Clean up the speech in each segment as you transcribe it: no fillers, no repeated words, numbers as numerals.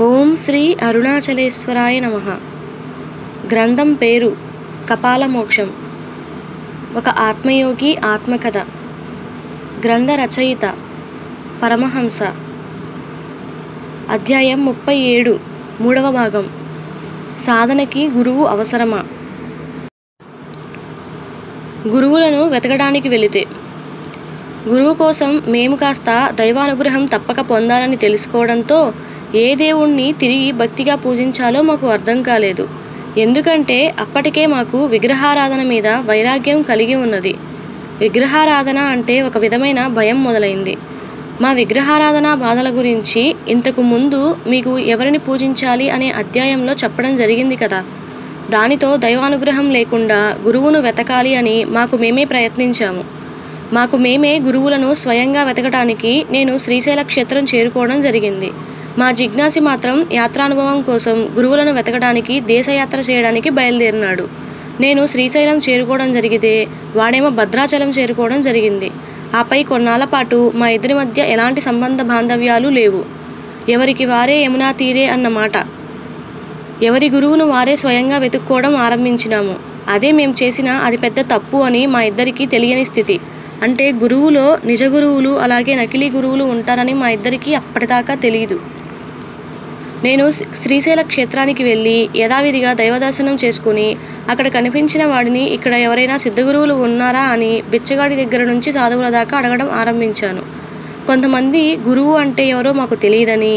ఓం శ్రీ అరుణాచలేశ్వరాయ నమః. గ్రంథం పేరు కపాలమోక్షం. ఒక ఆత్మయోగి ఆత్మకథ. గ్రంథ రచయిత పరమహంస. అధ్యాయం 37, 3వ భాగం. సాధనకి గురువు అవసరమా? గురువులను వెతకడానికి వెళితే గురువు కోసం మేము కాస్త దైవానుగ్రహం తప్పక పొందాలని తెలుసుకోవడంతో ఏ దేవుణ్ణి తిరిగి భక్తిగా పూజించాలో మాకు అర్థం కాలేదు. ఎందుకంటే అప్పటికే మాకు విగ్రహారాధన మీద వైరాగ్యం కలిగి ఉన్నది. విగ్రహారాధన అంటే ఒక విధమైన భయం మొదలైంది. మా విగ్రహారాధన బాధల గురించి ఇంతకు ముందు మీకు ఎవరిని పూజించాలి అనే అధ్యాయంలో చెప్పడం జరిగింది కదా. దానితో దైవానుగ్రహం లేకుండా గురువును వెతకాలి అని మాకు మేమే ప్రయత్నించాము. మాకు మేమే గురువులను స్వయంగా వెతకడానికి నేను శ్రీశైల క్షేత్రం చేరుకోవడం జరిగింది. మా జిజ్ఞాసి మాత్రం యాత్రానుభవం కోసం గురువులను వెతకడానికి దేశయాత్ర చేయడానికి బయలుదేరినాడు. నేను శ్రీశైలం చేరుకోవడం జరిగితే వాడేమో భద్రాచలం చేరుకోవడం జరిగింది. ఆపై కొన్నాళ్ల పాటు మా ఇద్దరి మధ్య ఎలాంటి సంబంధ బాంధవ్యాలు లేవు. ఎవరికి వారే యమునా తీరే అన్నమాట. ఎవరి గురువును వారే స్వయంగా వెతుక్కోవడం ఆరంభించినాము. అదే మేము చేసిన అది పెద్ద తప్పు అని మా ఇద్దరికీ తెలియని స్థితి. అంటే గురువులో నిజ గురువులు అలాగే నకిలీ గురువులు ఉంటారని మా ఇద్దరికీ అప్పటిదాకా తెలియదు. నేను శ్రీశైల క్షేత్రానికి వెళ్ళి యథావిధిగా దైవదర్శనం చేసుకుని అక్కడ కనిపించిన వాడిని ఇక్కడ ఎవరైనా సిద్ధగురువులు ఉన్నారా అని బిచ్చగాడి దగ్గర నుంచి సాధువుల దాకా అడగడం ఆరంభించాను. కొంతమంది గురువు అంటే ఎవరో మాకు తెలియదని,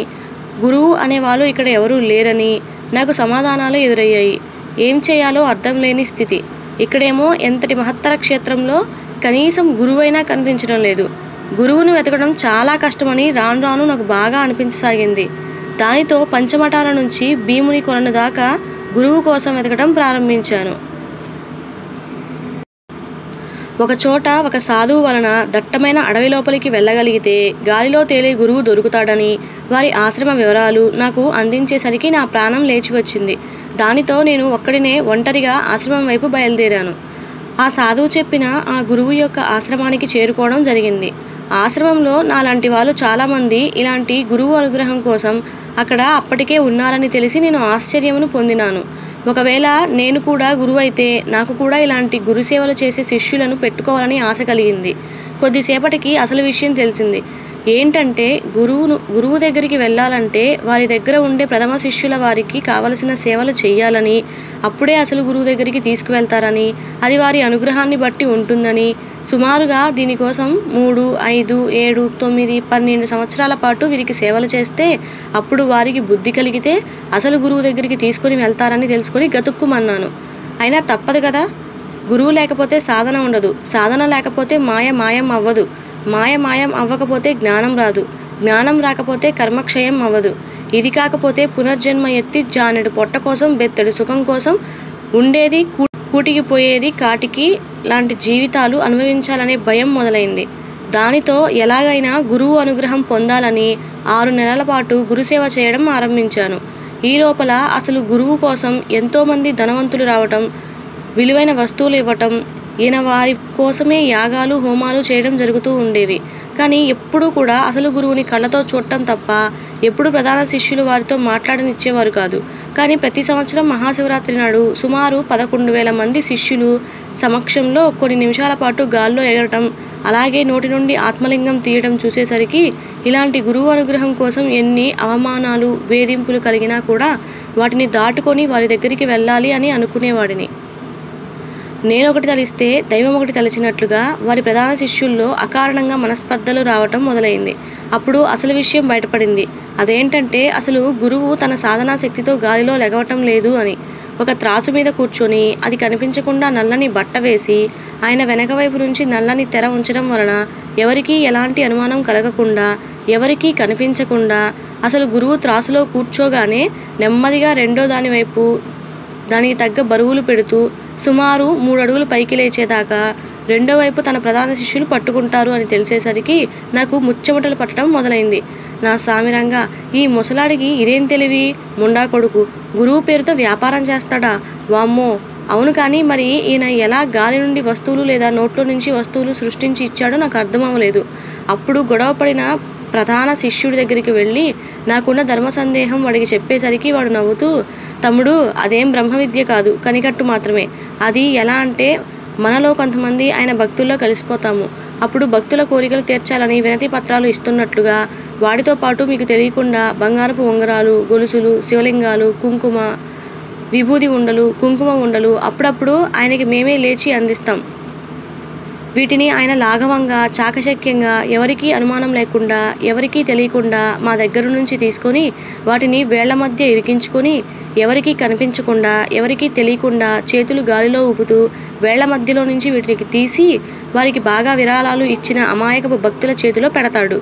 గురువు అనేవాళ్ళు ఇక్కడ ఎవరూ లేరని నాకు సమాధానాలు ఎదురయ్యాయి. ఏం చేయాలో అర్థం లేని స్థితి. ఇక్కడేమో ఎంతటి మహత్తర క్షేత్రంలో కనీసం గురువైనా కనిపించడం లేదు. గురువును వెతకడం చాలా కష్టమని రాను రాను నాకు బాగా అనిపించసాగింది. దానితో పంచమఠాల నుంచి భీముని కొలను దాకా గురువు కోసం వెతకడం ప్రారంభించాను. ఒక చోట ఒక సాధువు వలన దట్టమైన అడవి లోపలికి వెళ్ళగలిగితే గాలిలో తేలే గురువు దొరుకుతాడని వారి ఆశ్రమ వివరాలు నాకు అందించేసరికి నా ప్రాణం లేచి వచ్చింది. దానితో నేను ఒక్కడినే ఒంటరిగా ఆశ్రమం వైపు బయలుదేరాను. ఆ సాధువు చెప్పిన ఆ గురువు యొక్క ఆశ్రమానికి చేరుకోవడం జరిగింది. ఆశ్రమంలో నాలాంటి వాళ్ళు చాలామంది ఇలాంటి గురువు అనుగ్రహం కోసం అక్కడ అప్పటికే ఉన్నారని తెలిసి నేను ఆశ్చర్యమును పొందినాను. ఒకవేళ నేను కూడా గురువు అయితే నాకు కూడా ఇలాంటి గురుసేవలు చేసే శిష్యులను పెట్టుకోవాలని ఆశ కలిగింది. కొద్దిసేపటికి అసలు విషయం తెలిసింది. ఏంటంటే గురువు దగ్గరికి వెళ్ళాలంటే వారి దగ్గర ఉండే ప్రథమ శిష్యుల వారికి కావలసిన సేవలు చేయాలని, అప్పుడే అసలు గురువు దగ్గరికి తీసుకువెళ్తారని, అది వారి అనుగ్రహాన్ని బట్టి ఉంటుందని, సుమారుగా దీనికోసం 3, 5, 7, 9, 12 సంవత్సరాల పాటు వీరికి సేవలు చేస్తే అప్పుడు వారికి బుద్ధి కలిగితే అసలు గురువు దగ్గరికి తీసుకుని వెళ్తారని తెలుసుకొని గతుక్కుమన్నాను. అయినా తప్పదు కదా. గురువు లేకపోతే సాధన ఉండదు, సాధన లేకపోతే మాయం అవ్వదు, మాయం అవ్వకపోతే జ్ఞానం రాదు, జ్ఞానం రాకపోతే కర్మక్షయం అవ్వదు. ఇది కాకపోతే పునర్జన్మ ఎత్తి జానెడు పొట్ట కోసం బెత్తెడు సుఖం కోసం ఉండేది కూటికి పోయేది కాటికి లాంటి జీవితాలు అనుభవించాలనే భయం మొదలైంది. దానితో ఎలాగైనా గురువు అనుగ్రహం పొందాలని 6 నెలల పాటు గురుసేవ చేయడం ఆరంభించాను. ఈ లోపల అసలు గురువు కోసం ఎంతోమంది ధనవంతులు రావటం, విలువైన వస్తువులు ఇవ్వటం, ఈయన వారి కోసమే యాగాలు హోమాలు చేయడం జరుగుతూ ఉండేవి. కానీ ఎప్పుడూ కూడా అసలు గురువుని కళ్ళతో చూడటం తప్ప ఎప్పుడు ప్రధాన శిష్యులు వారితో మాట్లాడనిచ్చేవారు కాదు. కానీ ప్రతి సంవత్సరం మహాశివరాత్రి నాడు సుమారు 11,000 మంది శిష్యులు సమక్షంలో కొన్ని నిమిషాల పాటు గాల్లో ఎగరటం, అలాగే నోటి నుండి ఆత్మలింగం తీయడం చూసేసరికి ఇలాంటి గురువు అనుగ్రహం కోసం ఎన్ని అవమానాలు వేధింపులు కలిగినా కూడా వాటిని దాటుకొని వారి దగ్గరికి వెళ్ళాలి అని అనుకునేవాడిని. నేనొకటి తలిస్తే దైవం ఒకటి తలచినట్లుగా వారి ప్రధాన శిష్యుల్లో అకారణంగా మనస్పర్ధలు రావటం మొదలైంది. అప్పుడు అసలు విషయం బయటపడింది. అదేంటంటే అసలు గురువు తన సాధనా శక్తితో గాలిలో లెగవటం లేదు అని. ఒక త్రాసు మీద కూర్చొని అది కనిపించకుండా నల్లని బట్ట వేసి ఆయన వెనక వైపు నుంచి నల్లని తెర ఉంచడం వలన ఎవరికీ ఎలాంటి అనుమానం కలగకుండా, ఎవరికీ కనిపించకుండా అసలు గురువు త్రాసులో కూర్చోగానే నెమ్మదిగా రెండో దాని వైపు దానికి తగ్గ బరువులు పెడుతూ సుమారు 3 అడుగులు పైకి లేచేదాకా రెండో వైపు తన ప్రధాన శిష్యులు పట్టుకుంటారు అని తెలిసేసరికి నాకు ముచ్చెమటలు పట్టడం మొదలైంది. నా సామిరంగా, ఈ ముసలాడికి ఇదేం తెలివి, ముండా కొడుకు గురువు పేరుతో వ్యాపారం చేస్తాడా? వామ్మో! అవును, కానీ మరి ఈయన ఎలా గాలి నుండి వస్తువులు లేదా నోట్లో నుంచి వస్తువులు సృష్టించి ఇచ్చాడో నాకు అర్థం అవ్వలేదు. అప్పుడు గొడవ పడిన ప్రధాన శిష్యుడి దగ్గరికి వెళ్ళి నాకున్న ధర్మ సందేహం వాడికి చెప్పేసరికి వాడు నవ్వుతూ, తమ్ముడు అదేం బ్రహ్మ విద్య కాదు, కనికట్టు మాత్రమే. అది ఎలా అంటే మనలో కొంతమంది ఆయన భక్తుల్లో కలిసిపోతాము. అప్పుడు భక్తుల కోరికలు తీర్చాలని వినతి పత్రాలు ఇస్తున్నట్లుగా వాడితో పాటు మీకు తెలియకుండా బంగారపు ఉంగరాలు, గొలుసులు, శివలింగాలు, కుంకుమ, విభూది ఉండలు, కుంకుమ ఉండలు అప్పుడప్పుడు ఆయనకి మేమే లేచి అందిస్తాం. వీటిని ఆయన లాఘవంగా, చాకచక్యంగా, ఎవరికీ అనుమానం లేకుండా, ఎవరికీ తెలియకుండా మా దగ్గర నుంచి తీసుకొని వాటిని వేళ్ల మధ్య ఇరికించుకొని ఎవరికీ కనిపించకుండా, ఎవరికీ తెలియకుండా చేతులు గాలిలో ఊపుతూ వేళ్ల మధ్యలో నుంచి వీటికి తీసి వారికి బాగా విరాళాలు ఇచ్చిన అమాయకపు భక్తుల చేతిలో పెడతాడు.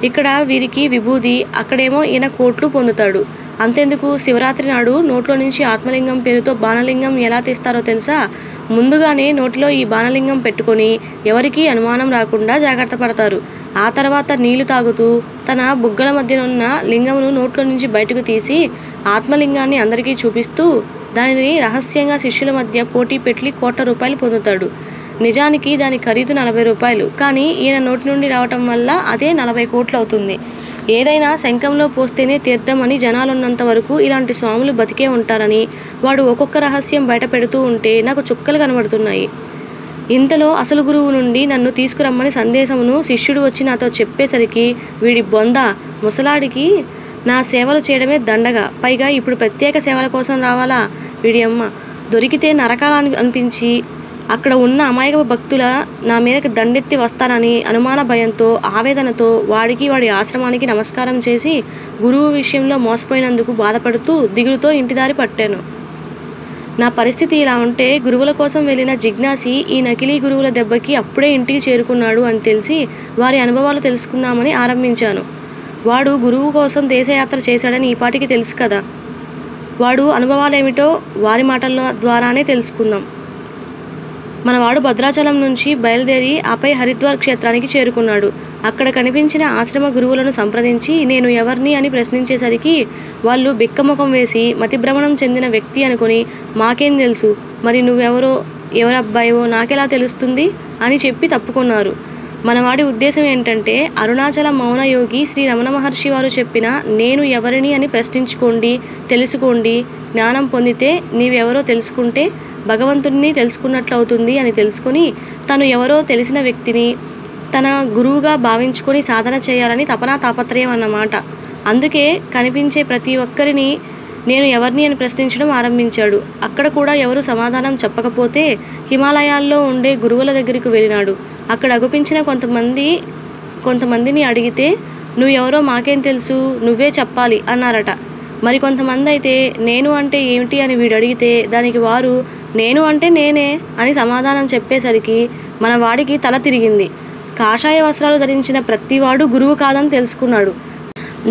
ఇక్కడ వీరికి విభూది, అక్కడేమో ఈయన కోట్లు పొందుతాడు. అంతెందుకు, శివరాత్రి నాడు నోట్లో నుంచి ఆత్మలింగం పేరుతో బాణలింగం ఎలా తీస్తారో తెలుసా? ముందుగానే నోటిలో ఈ బాణలింగం పెట్టుకొని ఎవరికీ అనుమానం రాకుండా జాగ్రత్త పడతారు. ఆ తర్వాత నీళ్లు తాగుతూ తన బుగ్గల మధ్యనున్న లింగమును నోట్లో నుంచి బయటకు తీసి ఆత్మలింగాన్ని అందరికీ చూపిస్తూ దానిని రహస్యంగా శిష్యుల మధ్య పోటీ పెట్టి ₹1,00,00,000 పొందుతాడు. నిజానికి దాని ఖరీదు ₹40. కానీ ఈయన నోటి నుండి రావటం వల్ల అదే 40 కోట్లు అవుతుంది. ఏదైనా శంఖంలో పోస్తేనే తీర్థం అని జనాలున్నంత వరకు ఇలాంటి స్వాములు బతికే ఉంటారని వాడు ఒక్కొక్క రహస్యం బయట పెడుతూ ఉంటే నాకు చుక్కలు కనబడుతున్నాయి. ఇంతలో అసలు గురువు నుండి నన్ను తీసుకురమ్మని సందేశమును శిష్యుడు వచ్చి నాతో చెప్పేసరికి వీడి బొంద ముసలాడికి నా సేవలు చేయడమే దండగా, పైగా ఇప్పుడు ప్రత్యేక సేవల కోసం రావాలా? వీడి అమ్మ దొరికితే నరకాలని అనిపించి అక్కడ ఉన్న అమాయక భక్తుల నా మీదకి దండెత్తి వస్తానని అనుమాన భయంతో, ఆవేదనతో వాడికి వాడి ఆశ్రమానికి నమస్కారం చేసి గురువు విషయంలో మోసపోయినందుకు బాధపడుతూ దిగులుతో ఇంటిదారి పట్టాను. నా పరిస్థితి ఇలా ఉంటే గురువుల కోసం వెళ్ళిన జిజ్ఞాసి ఈ నకిలీ గురువుల దెబ్బకి అప్పుడే ఇంటికి చేరుకున్నాడు అని తెలిసి వారి అనుభవాలు తెలుసుకుందామని ఆరంభించాను. వాడు గురువు కోసం దేశయాత్ర చేశాడని ఈపాటికి తెలుసు కదా. వాడు అనుభవాలేమిటో వారి మాటల ద్వారానే తెలుసుకుందాం. మనవాడు భద్రాచలం నుంచి బయలుదేరి ఆపై హరిద్వార్ క్షేత్రానికి చేరుకున్నాడు. అక్కడ కనిపించిన ఆశ్రమ గురువులను సంప్రదించి నేను ఎవరిని అని ప్రశ్నించేసరికి వాళ్ళు బిక్కముఖం వేసి మతిభ్రమణం చెందిన వ్యక్తి అనుకుని మాకేం తెలుసు, మరి నువ్వెవరో ఎవరబ్బాయివో నాకెలా తెలుస్తుంది అని చెప్పి తప్పుకున్నారు. మనవాడి ఉద్దేశం ఏంటంటే అరుణాచల మౌనయోగి శ్రీ రమణ మహర్షి వారు చెప్పిన నేను ఎవరిని అని ప్రశ్నించుకోండి, తెలుసుకోండి, జ్ఞానం పొందితే నీవెవరో తెలుసుకుంటే భగవంతుడిని తెలుసుకున్నట్లవుతుంది అని తెలుసుకుని తను ఎవరో తెలిసిన వ్యక్తిని తన గురువుగా భావించుకొని సాధన చేయాలని తపనా తాపత్రయం అన్నమాట. అందుకే కనిపించే ప్రతి ఒక్కరిని నేను ఎవరిని అని ప్రశ్నించడం ఆరంభించాడు. అక్కడ కూడా ఎవరు సమాధానం చెప్పకపోతే హిమాలయాల్లో ఉండే గురువుల దగ్గరికి వెళ్ళినాడు. అక్కడ అగుపించిన కొంతమందిని అడిగితే నువ్వు ఎవరో మాకేం తెలుసు, నువ్వే చెప్పాలి అన్నారట. మరి కొంతమంది అయితే నేను అంటే ఏమిటి అని వీడు అడిగితే దానికి వారు నేను అంటే నేనే అని సమాధానం చెప్పేసరికి మన వాడికి తల తిరిగింది. కాషాయ వస్త్రాలు ధరించిన ప్రతివాడు గురువు కాదని తెలుసుకున్నాడు.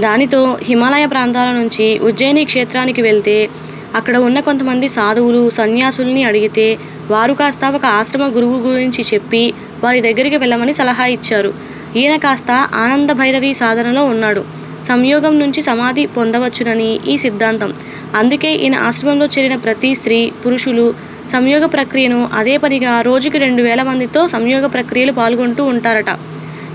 దానితో హిమాలయ ప్రాంతాల నుంచి ఉజ్జయిని క్షేత్రానికి వెళ్తే అక్కడ ఉన్న కొంతమంది సాధువులు, సన్యాసుల్ని అడిగితే వారు కాస్త ఒక ఆశ్రమ గురువు గురించి చెప్పి వారి దగ్గరికి వెళ్ళమని సలహా ఇచ్చారు. ఈయన కాస్త ఆనంద భైరవి సాధనలో ఉన్నాడు. సంయోగం నుంచి సమాధి పొందవచ్చునని ఈ సిద్ధాంతం. అందుకే ఈయన ఆశ్రమంలో చేరిన ప్రతి స్త్రీ, పురుషులు సంయోగ ప్రక్రియను అదే పనిగా రోజుకి 2000 మందితో సంయోగ ప్రక్రియలు పాల్గొంటూ ఉంటారట.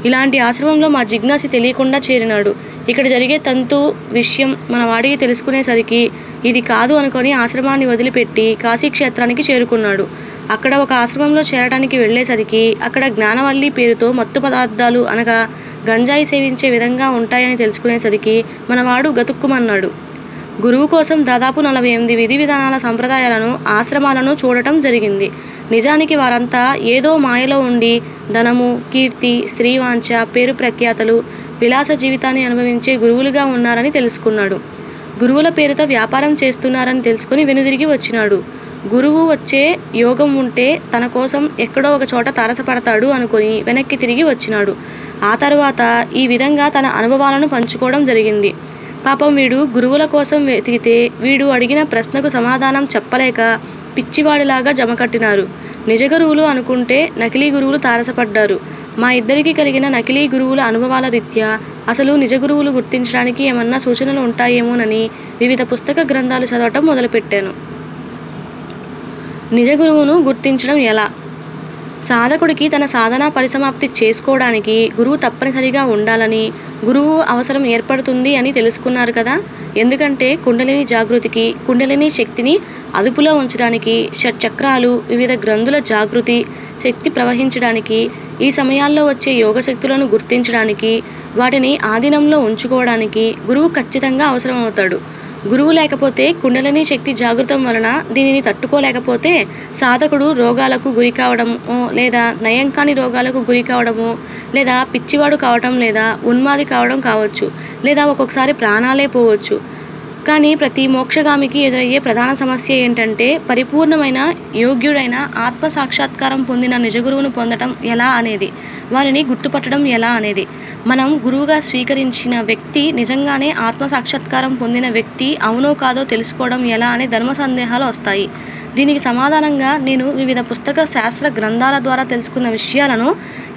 ఇలాంటి ఆశ్రమంలో మా జిజ్ఞాసి తెలియకుండా చేరినాడు. ఇక్కడ జరిగే తంతు విషయం మన వాడికి తెలుసుకునేసరికి ఇది కాదు అనుకొని ఆశ్రమాన్ని వదిలిపెట్టి కాశీక్షేత్రానికి చేరుకున్నాడు. అక్కడ ఒక ఆశ్రమంలో చేరడానికి వెళ్ళేసరికి అక్కడ జ్ఞానవల్లి పేరుతో మత్తు పదార్థాలు అనగా గంజాయి సేవించే విధంగా ఉంటాయని తెలుసుకునేసరికి మనవాడు గతుక్కుమన్నాడు. గురువు కోసం దాదాపు 48 విధి విధానాల సంప్రదాయాలను, ఆశ్రమాలను చూడటం జరిగింది. నిజానికి వారంతా ఏదో మాయలో ఉండి ధనము, కీర్తి, స్త్రీవాంఛ, పేరు ప్రఖ్యాతలు, విలాస జీవితాన్ని అనుభవించే గురువులుగా ఉన్నారని తెలుసుకున్నాడు. గురువుల పేరుతో వ్యాపారం చేస్తున్నారని తెలుసుకుని వెనుదిరిగి వచ్చినాడు. గురువు వచ్చే యోగం ఉంటే తన కోసం ఎక్కడో ఒక చోట తారసపడతాడు అనుకుని వెనక్కి తిరిగి వచ్చినాడు. ఆ తర్వాత ఈ విధంగా తన అనుభవాలను పంచుకోవడం జరిగింది. పాపం వీడు గురువుల కోసం వెతికితే వీడు అడిగిన ప్రశ్నకు సమాధానం చెప్పలేక పిచ్చివాడిలాగా జమకట్టినారు. నిజ గురువులు అనుకుంటే నకిలీ గురువులు తారసపడ్డారు. మా ఇద్దరికి కలిగిన నకిలీ గురువుల అనుభవాల రీత్యా అసలు నిజ గురువులు గుర్తించడానికి ఏమన్నా సూచనలు ఉంటాయేమోనని వివిధ పుస్తక గ్రంథాలు చదవటం మొదలుపెట్టాను. నిజ గురువును గుర్తించడం ఎలా? సాధకుడికి తన సాధనా పరిసమాప్తి చేసుకోవడానికి గురువు తప్పనిసరిగా ఉండాలని, గురువు అవసరం ఏర్పడుతుంది అని తెలుసుకున్నారు కదా. ఎందుకంటే కుండలిని జాగృతికి, కుండలిని శక్తిని అదుపులో ఉంచడానికి, షట్చక్రాలు, వివిధ గ్రంథుల జాగృతి శక్తి ప్రవహించడానికి, ఈ సమయాల్లో వచ్చే యోగ శక్తులను గుర్తించడానికి, వాటిని ఆధీనంలో ఉంచుకోవడానికి గురువు ఖచ్చితంగా అవసరమవుతాడు. గురువు లేకపోతే కుండలిని శక్తి జాగృతం వలన దీనిని తట్టుకోలేకపోతే సాధకుడు రోగాలకు గురి కావడము, లేదా నయం కాని రోగాలకు గురి కావడము, లేదా పిచ్చివాడు కావటం, లేదా ఉన్మాది కావడం కావచ్చు, లేదా ఒక్కొక్కసారి ప్రాణాలే పోవచ్చు. కానీ ప్రతి మోక్షగామికి ఎదురయ్యే ప్రధాన సమస్య ఏంటంటే పరిపూర్ణమైన యోగ్యుడైన ఆత్మ సాక్షాత్కారం పొందిన నిజగురువును పొందడం ఎలా అనేది, వారిని గుర్తుపట్టడం ఎలా అనేది. మనం గురువుగా స్వీకరించిన వ్యక్తి నిజంగానే ఆత్మ సాక్షాత్కారం పొందిన వ్యక్తి అవునో కాదో తెలుసుకోవడం ఎలా అనే ధర్మ సందేహాలు వస్తాయి. దీనికి సమాధానంగా నేను వివిధ పుస్తక శాస్త్ర గ్రంథాల ద్వారా తెలుసుకున్న విషయాలను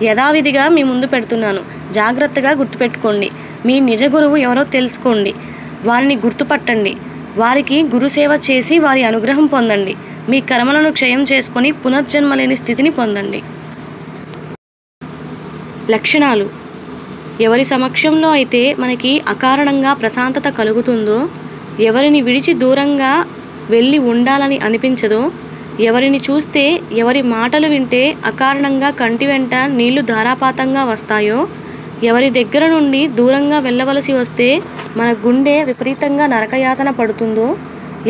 యథావిధిగా మీ ముందు పెడుతున్నాను. జాగ్రత్తగా గుర్తుపెట్టుకోండి. మీ నిజ గురువు ఎవరో తెలుసుకోండి, వారిని గుర్తుపట్టండి, వారికి గురుసేవ చేసి వారి అనుగ్రహం పొందండి. మీ కర్మలను క్షయం చేసుకొని పునర్జన్మ లేని స్థితిని పొందండి. లక్షణాలు. ఎవరి సమక్షంలో అయితే మనకి అకారణంగా ప్రశాంతత కలుగుతుందో, ఎవరిని విడిచి దూరంగా వెళ్ళి ఉండాలని అనిపించదో, ఎవరిని చూస్తే, ఎవరి మాటలు వింటే అకారణంగా కంటి వెంట నీళ్లు ధారాపాతంగా వస్తాయో, ఎవరి దగ్గర నుండి దూరంగా వెళ్ళవలసి వస్తే మన గుండె విపరీతంగా నరకయాతన పడుతుందో,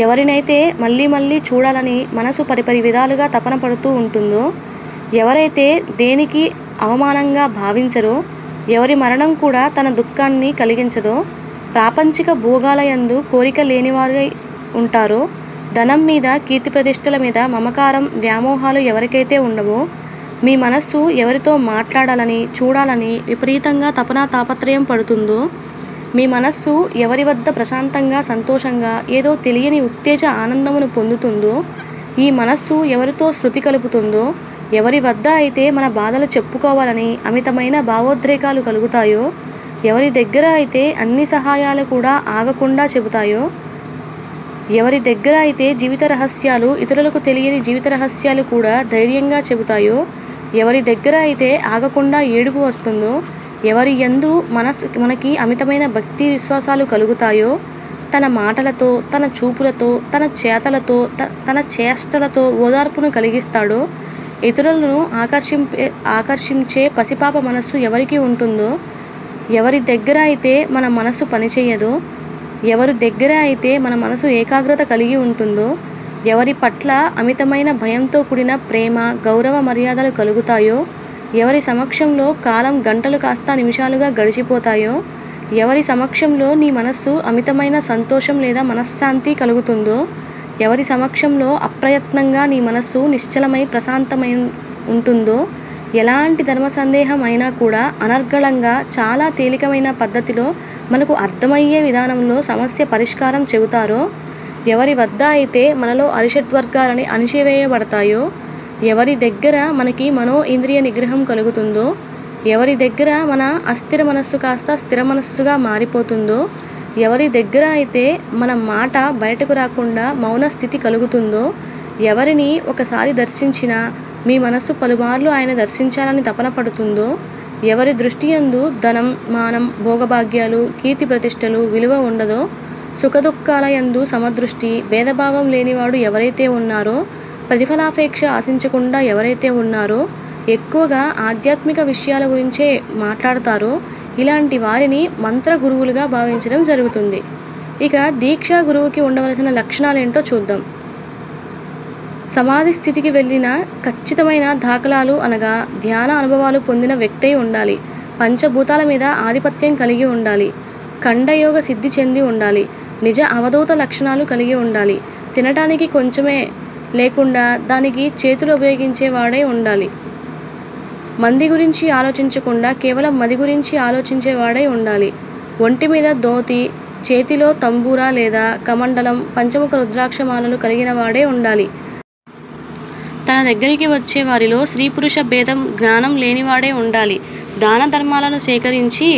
ఎవరినైతే మళ్ళీ మళ్ళీ చూడాలని మనసు పరిపరి విధాలుగా తపన పడుతూ ఉంటుందో, ఎవరైతే దేనికి అవమానంగా భావించరో, ఎవరి మరణం కూడా తన దుఃఖాన్ని కలిగించదో, ప్రాపంచిక భోగాలయందు కోరిక లేనివారై ఉంటారో, ధనం మీద, కీర్తి ప్రతిష్టల మీద మమకారం, వ్యామోహాలు ఎవరికైతే ఉండవో, మీ మనస్సు ఎవరితో మాట్లాడాలని, చూడాలని విపరీతంగా తపన తాపత్రయం పడుతుందో, మీ మనస్సు ఎవరి వద్ద ప్రశాంతంగా, సంతోషంగా ఏదో తెలియని ఉత్తేజ ఆనందమును పొందుతుందో, ఈ మనస్సు ఎవరితో శృతి కలుపుతుందో, ఎవరి వద్ద అయితే మన బాధలు చెప్పుకోవాలని అమితమైన భావోద్రేకాలు కలుగుతాయో, ఎవరి దగ్గర అయితే అన్ని సహాయాలు కూడా ఆగకుండా చెబుతాయో, ఎవరి దగ్గర అయితే జీవిత రహస్యాలు, ఇతరులకు తెలియని జీవిత రహస్యాలు కూడా ధైర్యంగా చెబుతాయో, ఎవరి దగ్గర అయితే ఆగకుండా ఏడుపు వస్తుందో, ఎవరి యందు మనకి అమితమైన భక్తి విశ్వాసాలు కలుగుతాయో, తన మాటలతో, తన చూపులతో, తన చేతలతో, తన చేష్టలతో ఓదార్పును కలిగిస్తాడో, ఇతరులను ఆకర్షించే పసిపాప మనస్సు ఎవరికి ఉంటుందో, ఎవరి దగ్గర అయితే మన మనసు పనిచేయదో, ఎవరి దగ్గర అయితే మన మనసు ఏకాగ్రత కలిగి ఉంటుందో, ఎవరి పట్ల అమితమైన భయంతో కూడిన ప్రేమ, గౌరవ మర్యాదలు కలుగుతాయో, ఎవరి సమక్షంలో కాలం గంటలు కాస్త నిమిషాలుగా గడిచిపోతాయో, ఎవరి సమక్షంలో నీ మనస్సు అమితమైన సంతోషం లేదా మనశ్శాంతి కలుగుతుందో, ఎవరి సమక్షంలో అప్రయత్నంగా నీ మనస్సు నిశ్చలమై ప్రశాంతమై ఉంటుందో, ఎలాంటి ధర్మ సందేహం అయినా కూడా అనర్గళంగా చాలా తేలికమైన పద్ధతిలో మనకు అర్థమయ్యే విధానంలో సమస్య పరిష్కారం చెబుతారో, ఎవరి వద్ద అయితే మనలో అరిషడ్వర్గాలని అణిచివేయబడతాయో, ఎవరి దగ్గర మనకి మనో ఇంద్రియ నిగ్రహం కలుగుతుందో, ఎవరి దగ్గర మన అస్థిర మనస్సు కాస్త స్థిర మనస్సుగా మారిపోతుందో, ఎవరి దగ్గర అయితే మన మాట బయటకు రాకుండా మౌన స్థితి కలుగుతుందో, ఎవరిని ఒకసారి దర్శించినా మీ మనస్సు పలుమార్లు ఆయన దర్శించాలని తపన పడుతుందో, ఎవరి దృష్టి యందు ధనం, మానం, భోగభాగ్యాలు, కీర్తి ప్రతిష్టలు విలువ ఉండదో, సుఖదుఖాల యందు సమదృష్టి, భేదభావం లేనివాడు ఎవరైతే ఉన్నారో, ప్రతిఫలాపేక్ష ఆశించకుండా ఎవరైతే ఉన్నారో, ఎక్కువగా ఆధ్యాత్మిక విషయాల గురించే మాట్లాడతారో, ఇలాంటి వారిని మంత్ర గురువులుగా భావించడం జరుగుతుంది. ఇక దీక్షా గురువుకి ఉండవలసిన లక్షణాలేంటో చూద్దాం. సమాధి స్థితికి వెళ్ళిన ఖచ్చితమైన దాఖలాలు అనగా ధ్యాన అనుభవాలు పొందిన వ్యక్తి ఉండాలి. పంచభూతాల మీద ఆధిపత్యం కలిగి ఉండాలి. ఖండయోగ సిద్ధి చెంది ఉండాలి. నిజ అవధూత లక్షణాలు కలిగి ఉండాలి. తినటానికి కొంచెమే లేకుండా దానికి చేతులు ఉపయోగించేవాడై ఉండాలి. మంది గురించి ఆలోచించకుండా కేవలం మది గురించి ఆలోచించేవాడై ఉండాలి. ఒంటి మీద ధోతి, చేతిలో తంబూరా లేదా కమండలం, పంచముఖ రుద్రాక్షమాలలు కలిగిన వాడే ఉండాలి. తన దగ్గరికి వచ్చే వారిలో స్త్రీ పురుష భేదం జ్ఞానం లేనివాడే ఉండాలి. దాన ధర్మాలను సేకరించి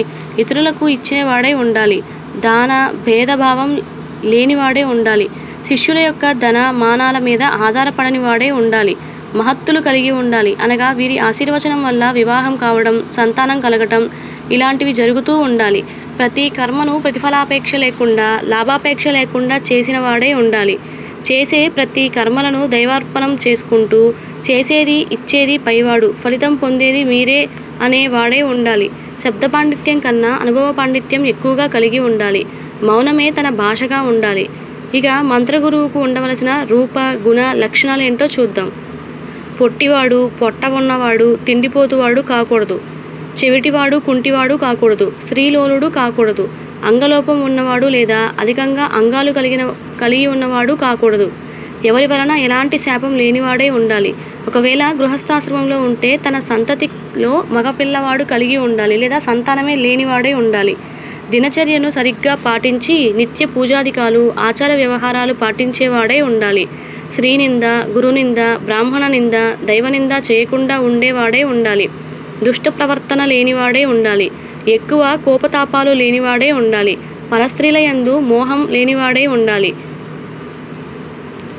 ఇతరులకు ఇచ్చేవాడై ఉండాలి. దాన భేదభావం లేనివాడే ఉండాలి. శిష్యుల యొక్క ధన మానాల మీద ఆధారపడని వాడే ఉండాలి. మహత్తులు కలిగి ఉండాలి. అనగా వీరి ఆశీర్వచనం వల్ల వివాహం కావడం, సంతానం కలగటం ఇలాంటివి జరుగుతూ ఉండాలి. ప్రతి కర్మను ప్రతిఫలాపేక్ష లేకుండా, లాభాపేక్ష లేకుండా చేసిన వాడే ఉండాలి. చేసే ప్రతి కర్మలను దైవార్పణం చేసుకుంటూ, చేసేది ఇచ్చేది పైవాడు, ఫలితం పొందేది మీరే అనే వాడే ఉండాలి. శబ్ద పాండిత్యం కన్నా అనుభవ పాండిత్యం ఎక్కువగా కలిగి ఉండాలి. మౌనమే తన భాషగా ఉండాలి. ఇక మంత్రగురువుకు ఉండవలసిన రూప, గుణ, లక్షణాలు ఏంటో చూద్దాం. పొట్టివాడు, పొట్ట ఉన్నవాడు, తిండిపోతువాడు కాకూడదు. చెవిటివాడు, కుంటివాడు కాకూడదు. స్త్రీలోలుడు కాకూడదు. అంగలోపం ఉన్నవాడు లేదా అధికంగా అంగాలు కలిగి ఉన్నవాడు కాకూడదు. ఎవరి వలన ఎలాంటి శాపం లేనివాడే ఉండాలి. ఒకవేళ గృహస్థాశ్రమంలో ఉంటే తన సంతతిలో మగపిల్లవాడు కలిగి ఉండాలి లేదా సంతానమే లేనివాడే ఉండాలి. దినచర్యను సరిగ్గా పాటించి నిత్య పూజాధికాలు, ఆచార వ్యవహారాలు పాటించేవాడే ఉండాలి. శ్రీనింద, గురునింద, బ్రాహ్మణ నింద, దైవనింద చేయకుండా ఉండేవాడే ఉండాలి. దుష్ట ప్రవర్తన లేనివాడే ఉండాలి. ఎక్కువ కోపతాపాలు లేనివాడే ఉండాలి. పరస్త్రీల యందు మోహం లేనివాడే ఉండాలి.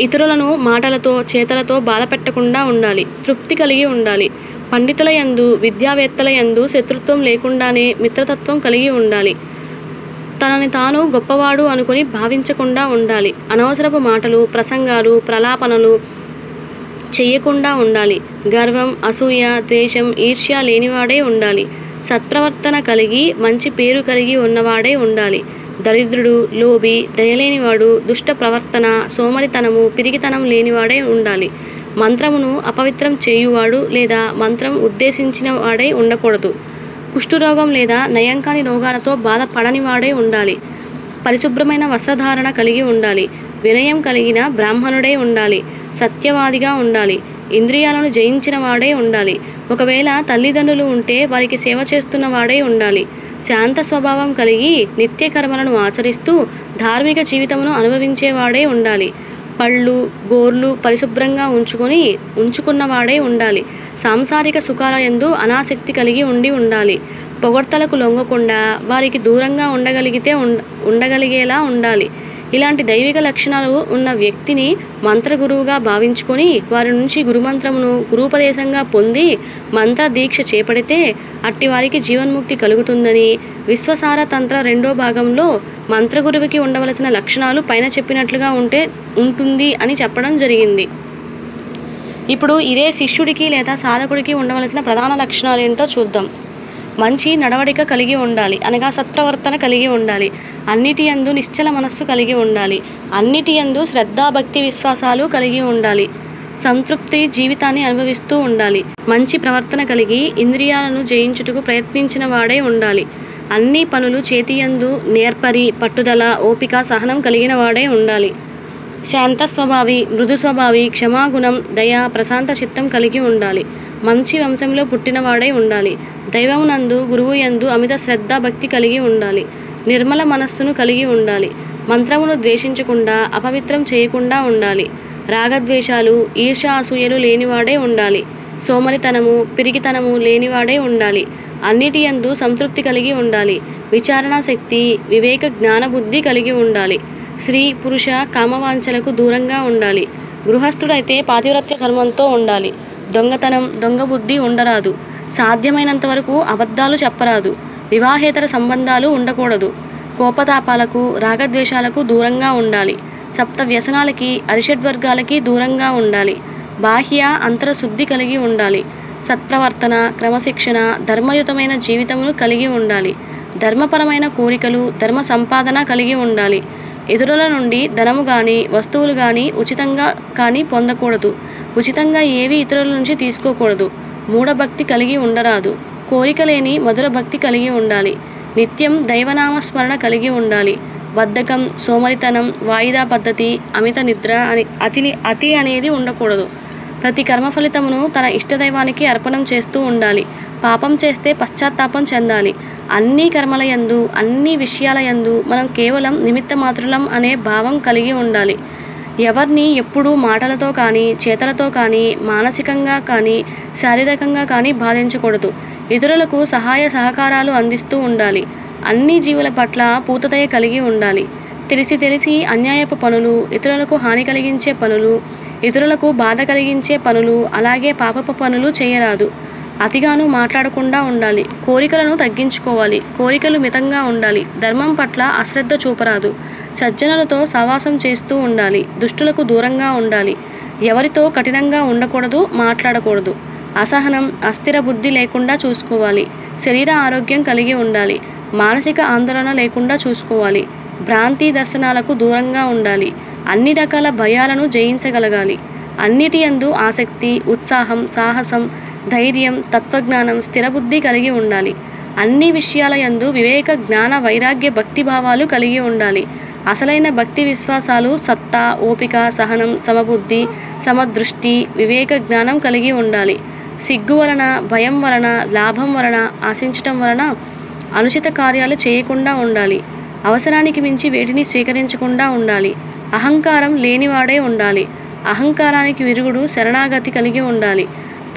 ఇతరులను మాటలతో, చేతలతో బాధ పెట్టకుండా ఉండాలి. తృప్తి కలిగి ఉండాలి. పండితుల యందు, విద్యావేత్తల యందు శత్రుత్వం లేకుండానే మిత్రతత్వం కలిగి ఉండాలి. తనని తాను గొప్పవాడు అనుకుని భావించకుండా ఉండాలి. అనవసరపు మాటలు, ప్రసంగాలు, ప్రలాపనలు చెయ్యకుండా ఉండాలి. గర్వం, అసూయ, ద్వేషం, ఈర్ష్య లేనివాడే ఉండాలి. సత్ప్రవర్తన కలిగి మంచి పేరు కలిగి ఉన్నవాడే ఉండాలి. దరిద్రుడు, లోభి, దయలేనివాడు, దుష్ట ప్రవర్తన, సోమరితనము, పిరికితనం లేనివాడే ఉండాలి. మంత్రమును అపవిత్రం చేయువాడు లేదా మంత్రం ఉద్దేశించిన వాడే ఉండకూడదు. కుష్ఠురోగం లేదా నయంకాని రోగాలతో బాధపడనివాడే ఉండాలి. పరిశుభ్రమైన వస్త్రధారణ కలిగి ఉండాలి. వినయం కలిగిన బ్రాహ్మణుడే ఉండాలి. సత్యవాదిగా ఉండాలి. ఇంద్రియాలను జయించిన వాడే ఉండాలి. ఒకవేళ తల్లిదండ్రులు ఉంటే వారికి సేవ చేస్తున్న వాడే ఉండాలి. శాంత స్వభావం కలిగి నిత్య కర్మలను ఆచరిస్తూ ధార్మిక జీవితమును అనుభవించేవాడే ఉండాలి. పళ్ళు, గోర్లు పరిశుభ్రంగా ఉంచుకున్నవాడే ఉండాలి. సాంసారిక సుఖాల యందు అనాసక్తి కలిగి ఉండాలి. పొగడ్తలకు లొంగకుండా వారికి దూరంగా ఉండగలిగేలా ఉండాలి. ఇలాంటి దైవిక లక్షణాలు ఉన్న వ్యక్తిని మంత్రగురువుగా భావించుకొని వారి నుంచి గురుమంత్రమును గురూపదేశంగా పొంది మంత్ర దీక్ష చేపడితే అట్టివారికి జీవన్ముక్తి కలుగుతుందని విశ్వసార తంత్ర 2వ భాగంలో మంత్రగురువుకి ఉండవలసిన లక్షణాలు పైన చెప్పినట్లుగా ఉంటుంది అని చెప్పడం జరిగింది. ఇప్పుడు ఇదే శిష్యుడికి లేదా సాధకుడికి ఉండవలసిన ప్రధాన లక్షణాలు ఏంటో చూద్దాం. మంచి నడవడిక కలిగి ఉండాలి. అనగా సత్ప్రవర్తన కలిగి ఉండాలి. అన్నిటి యందు నిశ్చల మనస్సు కలిగి ఉండాలి. అన్నిటి యందు శ్రద్ధాభక్తి విశ్వాసాలు కలిగి ఉండాలి. సంతృప్తి జీవితాన్ని అనుభవిస్తూ ఉండాలి. మంచి ప్రవర్తన కలిగి ఇంద్రియాలను జయించుటకు ప్రయత్నించిన వాడే ఉండాలి. అన్ని పనులు చేతియందు నేర్పరి, పట్టుదల, ఓపిక, సహనం కలిగిన వాడే ఉండాలి. శాంత స్వభావి, మృదు స్వభావి, క్షమాగుణం, దయ, ప్రశాంత చిత్తం కలిగి ఉండాలి. మంచి వంశంలో పుట్టినవాడై ఉండాలి. దైవమునందు, గురువు యందు అమిత శ్రద్ధ, భక్తి కలిగి ఉండాలి. నిర్మల మనస్సును కలిగి ఉండాలి. మంత్రమును ద్వేషించకుండా, అపవిత్రం చేయకుండా ఉండాలి. రాగద్వేషాలు, ఈర్ష, అసూయలు లేనివాడే ఉండాలి. సోమరితనము, పిరికితనము లేనివాడే ఉండాలి. అన్నిటి యందు సంతృప్తి కలిగి ఉండాలి. విచారణా శక్తి, వివేక, జ్ఞానబుద్ధి కలిగి ఉండాలి. స్త్రీ, పురుష కామవాంఛలకు దూరంగా ఉండాలి. గృహస్థుడైతే పాతివ్రత్య ధర్మంతో ఉండాలి. దొంగతనం, దొంగ బుద్ధి ఉండరాదు. సాధ్యమైనంత వరకు అబద్ధాలు చెప్పరాదు. వివాహేతర సంబంధాలు ఉండకూడదు. కోపతాపాలకు, రాగద్వేషాలకు దూరంగా ఉండాలి. సప్త వ్యసనాలకి, అరిషడ్వర్గాలకి దూరంగా ఉండాలి. బాహ్య అంతర శుద్ధి కలిగి ఉండాలి. సత్ప్రవర్తన, క్రమశిక్షణ, ధర్మయుతమైన జీవితమును కలిగి ఉండాలి. ధర్మపరమైన కోరికలు, ధర్మ సంపాదన కలిగి ఉండాలి. ఇతరుల నుండి ధనము కానీ, వస్తువులు కానీ ఉచితంగా కానీ పొందకూడదు. ఉచితంగా ఏవి ఇతరుల నుంచి తీసుకోకూడదు. మూఢభక్తి కలిగి ఉండరాదు. కోరిక లేని మధుర భక్తి కలిగి ఉండాలి. నిత్యం దైవనామస్మరణ కలిగి ఉండాలి. బద్ధకం, సోమరితనం, వాయిదా పద్ధతి, అమిత నిద్ర అతి అనేది ఉండకూడదు. ప్రతి కర్మ ఫలితమును తన ఇష్టదైవానికి అర్పణం చేస్తూ ఉండాలి. పాపం చేస్తే పశ్చాత్తాపం చెందాలి. అన్ని కర్మల యందు, అన్ని విషయాల యందు మనం కేవలం నిమిత్త మాత్రులం అనే భావం కలిగి ఉండాలి. ఎవరిని ఎప్పుడూ మాటలతో కానీ, చేతలతో కానీ, మానసికంగా కానీ, శారీరకంగా కానీ బాధించకూడదు. ఇతరులకు సహాయ సహకారాలు అందిస్తూ ఉండాలి. అన్ని జీవుల పట్ల పూతదయ కలిగి ఉండాలి. తెలిసి అన్యాయపు పనులు, ఇతరులకు హాని కలిగించే పనులు, ఇతరులకు బాధ కలిగించే పనులు అలాగే పాపపు పనులు చేయరాదు. అతిగాను మాట్లాడకుండా ఉండాలి. కోరికలను తగ్గించుకోవాలి. కోరికలు మితంగా ఉండాలి. ధర్మం పట్ల అశ్రద్ధ చూపరాదు. సజ్జనులతో సహవాసం చేస్తూ ఉండాలి. దుష్టులకు దూరంగా ఉండాలి. ఎవరితో కఠినంగా ఉండకూడదు, మాట్లాడకూడదు. అసహనం, అస్థిర బుద్ధి లేకుండా చూసుకోవాలి. శరీర ఆరోగ్యం కలిగి ఉండాలి. మానసిక ఆందోళన లేకుండా చూసుకోవాలి. భ్రాంతి దర్శనాలకు దూరంగా ఉండాలి. అన్ని రకాల భయాలను జయించగలగాలి. అన్నిటి యందు ఆసక్తి, ఉత్సాహం, సాహసం, ధైర్యం, తత్వజ్ఞానం, స్థిరబుద్ధి కలిగి ఉండాలి. అన్ని విషయాల యందు వివేక, జ్ఞాన, వైరాగ్య, భక్తి భావాలు కలిగి ఉండాలి. అసలైన భక్తి విశ్వాసాలు సత్తా, ఓపిక, సహనం, సమబుద్ధి, సమదృష్టి, వివేక జ్ఞానం కలిగి ఉండాలి. సిగ్గు వలన, భయం వలన, లాభం వలన, ఆశించటం వలన అనుచిత కార్యాలు చేయకుండా ఉండాలి. అవసరానికి మించి వేటిని స్వీకరించకుండా ఉండాలి. అహంకారం లేనివాడే ఉండాలి. అహంకారానికి విరుగుడు శరణాగతి కలిగి ఉండాలి.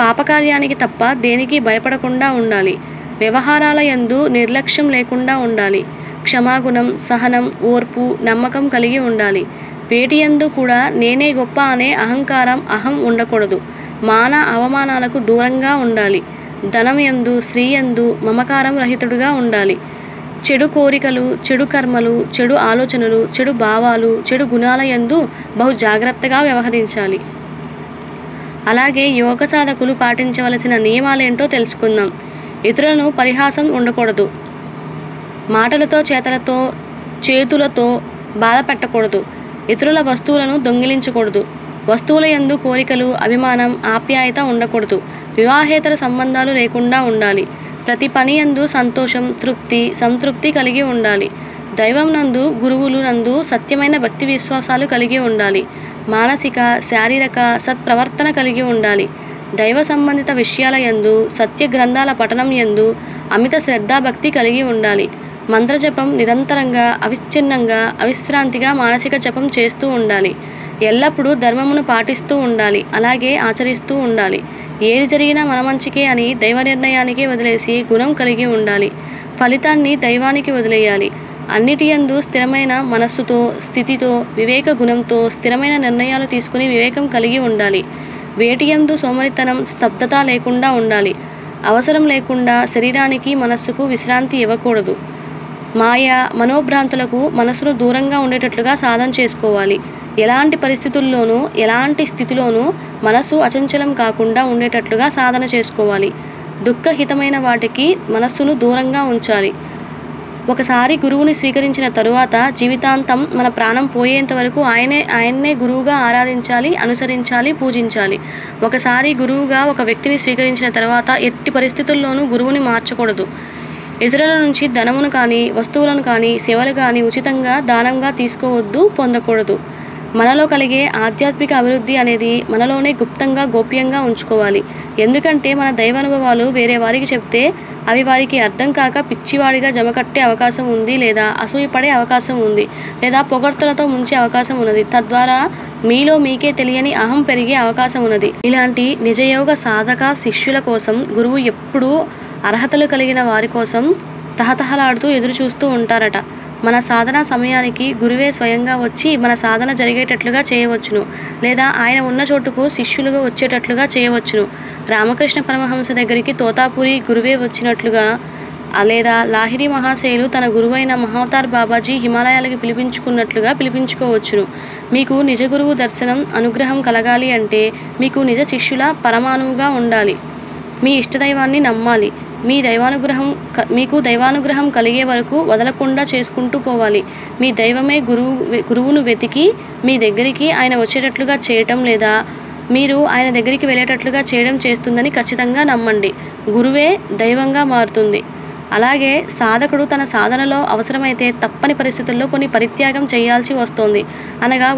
పాపకార్యానికి తప్ప దేనికి భయపడకుండా ఉండాలి. వ్యవహారాల యందు నిర్లక్ష్యం లేకుండా ఉండాలి. క్షమాగుణం, సహనం, ఓర్పు, నమ్మకం కలిగి ఉండాలి. వేటి యందు కూడా నేనే గొప్ప అనే అహంకారం, అహం ఉండకూడదు. మాన అవమానాలకు దూరంగా ఉండాలి. ధనం యందు, స్త్రీ యందు మమకారం రహితుడుగా ఉండాలి. చెడు కోరికలు, చెడు కర్మలు, చెడు ఆలోచనలు, చెడు భావాలు, చెడు గుణాల యందు బహు జాగ్రత్తగా వ్యవహరించాలి. అలాగే యోగ సాధకులు పాటించవలసిన నియమాలేంటో తెలుసుకుందాం. ఇతరులను పరిహాసం ఉండకూడదు. మాటలతో, చేతలతో, చేతులతో బాధ పెట్టకూడదు. ఇతరుల వస్తువులను దొంగిలించకూడదు. వస్తువుల యందు కోరికలు, అభిమానం, ఆప్యాయత ఉండకూడదు. వివాహేతర సంబంధాలు లేకుండా ఉండాలి. ప్రతి పని యందు సంతోషం, తృప్తి, సంతృప్తి కలిగి ఉండాలి. దైవం నందు, గురువులు నందు సత్యమైన భక్తి విశ్వాసాలు కలిగి ఉండాలి. మానసిక, శారీరక సత్ప్రవర్తన కలిగి ఉండాలి. దైవ సంబంధిత విషయాల యందు, సత్య గ్రంథాల పఠనం యందు అమిత శ్రద్ధాభక్తి కలిగి ఉండాలి. మంత్రజపం నిరంతరంగా, అవిచ్ఛిన్నంగా, అవిశ్రాంతిగా మానసిక జపం చేస్తూ ఉండాలి. ఎల్లప్పుడూ ధర్మమును పాటిస్తూ ఉండాలి. అలాగే ఆచరిస్తూ ఉండాలి. ఏది జరిగినా మన మంచికే అని దైవ నిర్ణయానికి వదిలేసి గుణం కలిగి ఉండాలి. ఫలితాన్ని దైవానికి వదిలేయాలి. అన్నిటి యందు స్థిరమైన మనస్సుతో, స్థితితో, వివేక గుణంతో స్థిరమైన నిర్ణయాలు తీసుకుని వివేకం కలిగి ఉండాలి. వేటి యందు సోమరితనం, స్తబ్దత లేకుండా ఉండాలి. అవసరం లేకుండా శరీరానికి, మనస్సుకు విశ్రాంతి ఇవ్వకూడదు. మాయ, మనోభ్రాంతులకు మనసును దూరంగా ఉండేటట్లుగా సాధన చేసుకోవాలి. ఎలాంటి పరిస్థితుల్లోనూ, ఎలాంటి స్థితిలోనూ మనసు అచంచలం కాకుండా ఉండేటట్లుగా సాధన చేసుకోవాలి. దుఃఖహితమైన వాటికి మనస్సును దూరంగా ఉంచాలి. ఒకసారి గురువుని స్వీకరించిన తరువాత జీవితాంతం మన ప్రాణం పోయేంత వరకు ఆయన్నే గురువుగా ఆరాధించాలి, అనుసరించాలి, పూజించాలి. ఒకసారి గురువుగా ఒక వ్యక్తిని స్వీకరించిన తర్వాత ఎట్టి పరిస్థితుల్లోనూ గురువుని మార్చకూడదు. ఇతరుల నుంచి ధనమును కానీ, వస్తువులను కానీ, సేవలు కానీ ఉచితంగా, దానంగా తీసుకోవద్దు, పొందకూడదు. మనలో కలిగే ఆధ్యాత్మిక అభివృద్ధి అనేది మనలోనే గుప్తంగా, గోప్యంగా ఉంచుకోవాలి. ఎందుకంటే మన దైవానుభవాలు వేరే వారికి చెప్తే అవి వారికి అర్థం కాక పిచ్చివాడిగా జమకట్టే అవకాశం ఉంది, లేదా అసూయపడే అవకాశం ఉంది, లేదా పొగడ్తలతో ముంచే అవకాశం ఉన్నది. తద్వారా మీలో మీకే తెలియని అహం పెరిగే అవకాశం ఉన్నది. ఇలాంటి నిజయోగ సాధక శిష్యుల కోసం గురువు ఎప్పుడూ అర్హతలు కలిగిన వారి కోసం తహతహలాడుతూ ఎదురు చూస్తూ ఉంటారట. మన సాధన సమయానికి గురువే స్వయంగా వచ్చి మన సాధన జరిగేటట్లుగా చేయవచ్చును, లేదా ఆయన ఉన్న చోటుకు శిష్యులుగా వచ్చేటట్లుగా చేయవచ్చును. రామకృష్ణ పరమహంస దగ్గరికి తోతాపురి గురువే వచ్చినట్లుగా, లేదా లాహిరి మహాశయులు తన గురువైన మహావతార్ బాబాజీ హిమాలయాలకు పిలిపించుకున్నట్లుగా పిలిపించుకోవచ్చును. మీకు నిజ గురువు దర్శనం, అనుగ్రహం కలగాలి అంటే మీకు నిజ శిష్యుల పరమాణువుగా ఉండాలి. మీ ఇష్టదైవాన్ని నమ్మాలి. మీకు దైవానుగ్రహం కలిగే వరకు వదలకుండా చేసుకుంటూ పోవాలి. మీ దైవమే గురువును వెతికి మీ దగ్గరికి ఆయన వచ్చేటట్లుగా చేయటం, లేదా మీరు ఆయన దగ్గరికి వెళ్ళేటట్లుగా చేయడం చేస్తుందని ఖచ్చితంగా నమ్మండి. గురువే దైవంగా మారుతుంది. అలాగే సాధకుడు తన సాధనలో అవసరమైతే తప్పని పరిస్థితుల్లో కొన్ని పరిత్యాగం చేయాల్సి వస్తుంది, అనగా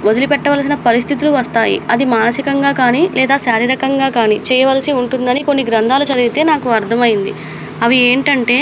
వదిలిపెట్టవలసిన పరిస్థితులు వస్తాయి. అది మానసికంగా కానీ, లేదా శారీరకంగా కానీ చేయవలసి ఉంటుందని కొన్ని గ్రంథాలు చదివితే నాకు అర్థమైంది. అవి ఏంటంటే,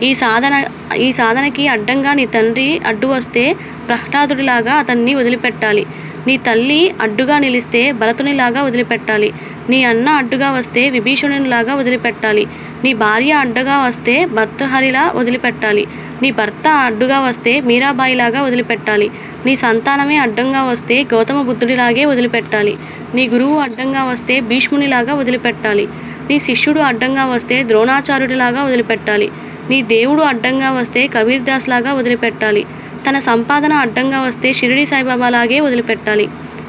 ఈ సాధనకి అడ్డంగా నీ తండ్రి అడ్డు వస్తే ప్రహ్లాదుడిలాగా అతన్ని వదిలిపెట్టాలి. నీ తల్లి అడ్డుగా నిలిస్తే భరతునిలాగా వదిలిపెట్టాలి. నీ అన్న అడ్డుగా వస్తే విభీషణునిలాగా వదిలిపెట్టాలి. నీ భార్య అడ్డుగా వస్తే భర్తృహరిలా వదిలిపెట్టాలి. నీ భర్త అడ్డుగా వస్తే మీరాబాయిలాగా వదిలిపెట్టాలి. నీ సంతానమే అడ్డంగా వస్తే గౌతమ బుద్ధుడిలాగే వదిలిపెట్టాలి. నీ గురువు అడ్డంగా వస్తే భీష్మునిలాగా వదిలిపెట్టాలి. నీ శిష్యుడు అడ్డంగా వస్తే ద్రోణాచార్యుడిలాగా వదిలిపెట్టాలి. నీ దేవుడు అడ్డంగా వస్తే కబీర్ దాస్ లాగా వదిలిపెట్టాలి. తన సంపాదన అడ్డంగా వస్తే షిరిడి సాయిబాబాలాగే వదిలిపెట్టాలి.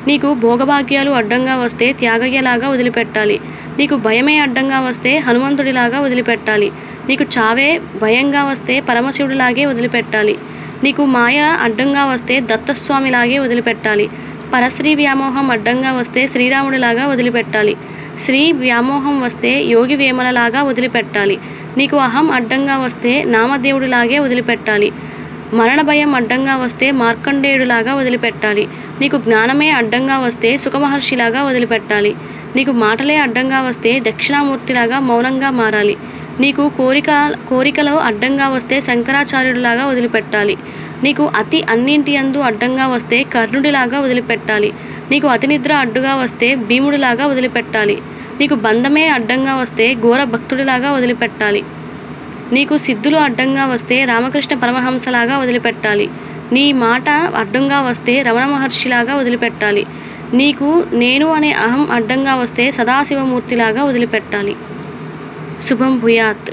నీకు భోగభాగ్యాలు అడ్డంగా వస్తే త్యాగయ్యలాగా వదిలిపెట్టాలి. నీకు భయమే అడ్డంగా వస్తే హనుమంతుడిలాగా వదిలిపెట్టాలి. నీకు చావే భయంగా వస్తే పరమశివుడిలాగే వదిలిపెట్టాలి. నీకు మాయ అడ్డంగా వస్తే దత్తస్వామిలాగే వదిలిపెట్టాలి. పరశ్రీ వ్యామోహం అడ్డంగా వస్తే శ్రీరాముడిలాగా వదిలిపెట్టాలి. శ్రీ వ్యామోహం వస్తే యోగి వేమలలాగా వదిలిపెట్టాలి. నీకు అహం అడ్డంగా వస్తే నామదేవుడిలాగే వదిలిపెట్టాలి. మరణ భయం అడ్డంగా వస్తే మార్కండేయుడిలాగా వదిలిపెట్టాలి. నీకు జ్ఞానమే అడ్డంగా వస్తే సుఖమహర్షిలాగా వదిలిపెట్టాలి. నీకు మాటలే అడ్డంగా వస్తే దక్షిణామూర్తిలాగా మౌనంగా మారాలి. నీకు కోరికలో అడ్డంగా వస్తే శంకరాచార్యుడిలాగా వదిలిపెట్టాలి. నీకు అతి అన్నింటి యందు అడ్డంగా వస్తే కర్ణుడిలాగా వదిలిపెట్టాలి. నీకు అతి నిద్ర అడ్డుగా వస్తే భీముడిలాగా వదిలిపెట్టాలి. నీకు బంధమే అడ్డంగా వస్తే ఘోర భక్తుడిలాగా వదిలిపెట్టాలి. నీకు సిద్ధులు అడ్డంగా వస్తే రామకృష్ణ పరమహంసలాగా వదిలిపెట్టాలి. నీ మాట అడ్డంగా వస్తే రమణ మహర్షిలాగా వదిలిపెట్టాలి. నీకు నేను అనే అహం అడ్డంగా వస్తే సదాశివమూర్తిలాగా వదిలిపెట్టాలి. శుభం భూయాత్.